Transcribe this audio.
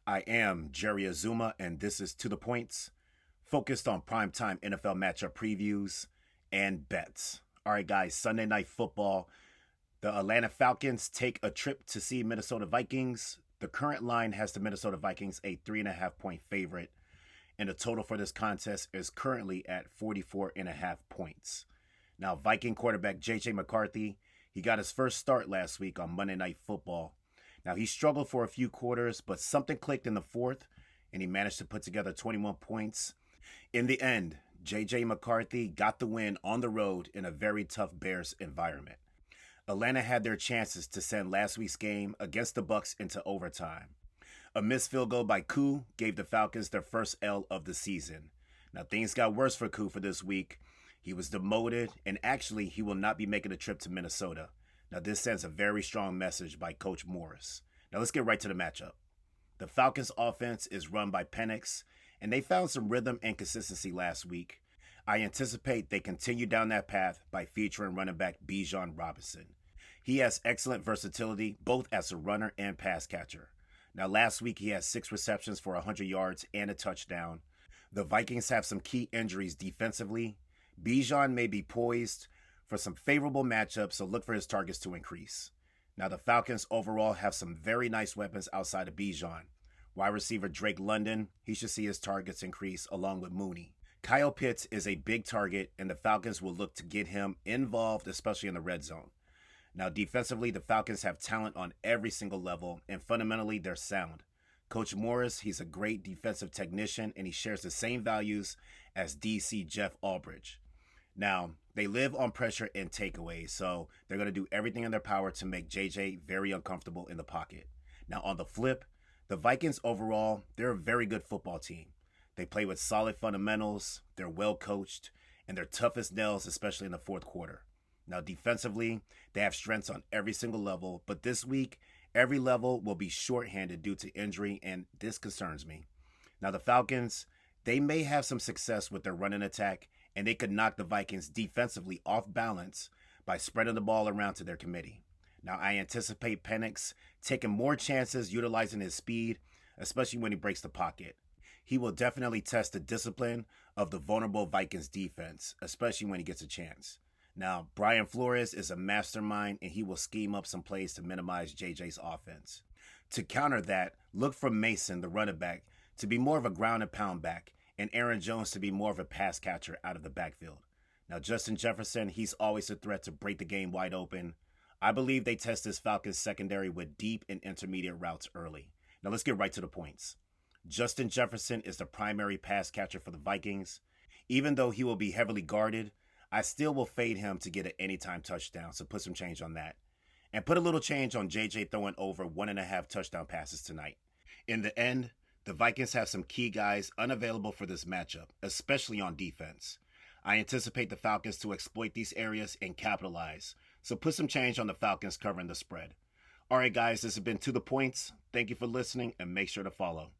I am Jerry Azuma, and this is To The Points, focused on primetime NFL matchup previews and bets. All right, guys, Sunday Night Football. The Atlanta Falcons take a trip to see Minnesota Vikings. The current line has the Minnesota Vikings a 3.5-point favorite, and the total for this contest is currently at 44.5 points. Now, Viking quarterback J.J. McCarthy, he got his first start last week on Monday Night Football. Now, he struggled for a few quarters, but something clicked in the fourth, and he managed to put together 21 points. In the end, J.J. McCarthy got the win on the road in a very tough Bears environment. Atlanta had their chances to send last week's game against the Bucs into overtime. A missed field goal by Koo gave the Falcons their first L of the season. Now, things got worse for Koo for this week. He was demoted, and actually, he will not be making a trip to Minnesota. Now, this sends a very strong message by Coach Morris. Now, let's get right to the matchup. The Falcons' offense is run by Penix, and they found some rhythm and consistency last week. I anticipate they continue down that path by featuring running back Bijan Robinson. He has excellent versatility, both as a runner and pass catcher. Now, last week, he had 6 receptions for 100 yards and a touchdown. The Vikings have some key injuries defensively. Bijan may be poised for some favorable matchups, so look for his targets to increase. Now, the Falcons overall have some very nice weapons outside of Bijan. Wide receiver Drake London, he should see his targets increase along with Mooney. Kyle Pitts is a big target, and the Falcons will look to get him involved, especially in the red zone. Now, defensively, the Falcons have talent on every single level, and fundamentally, they're sound. Coach Morris, he's a great defensive technician, and he shares the same values as DC Jeff Albridge. Now, they live on pressure and takeaways, so they're going to do everything in their power to make JJ very uncomfortable in the pocket. Now, on the flip, the Vikings overall, they're a very good football team. They play with solid fundamentals, they're well coached, and they're tough as nails, especially in the fourth quarter. Now, defensively, they have strengths on every single level, but this week, every level will be shorthanded due to injury, and this concerns me. Now, the Falcons, they may have some success with their running attack, and they could knock the Vikings defensively off balance by spreading the ball around to their committee. Now, I anticipate Penix taking more chances utilizing his speed, especially when he breaks the pocket. He will definitely test the discipline of the vulnerable Vikings defense, especially when he gets a chance. Now, Brian Flores is a mastermind, and he will scheme up some plays to minimize JJ's offense. To counter that, look for Mason, the running back, to be more of a ground and pound back, and Aaron Jones to be more of a pass catcher out of the backfield. Now, Justin Jefferson, he's always a threat to break the game wide open. I believe they test this Falcons secondary with deep and intermediate routes early. Now, let's get right to the points. Justin Jefferson is the primary pass catcher for the Vikings. Even though he will be heavily guarded, I still will fade him to get an anytime touchdown, so put some change on that. And put a little change on JJ throwing over 1.5 touchdown passes tonight. In the end, the Vikings have some key guys unavailable for this matchup, especially on defense. I anticipate the Falcons to exploit these areas and capitalize, so put some change on the Falcons covering the spread. All right, guys, this has been To The Points. Thank you for listening, and make sure to follow.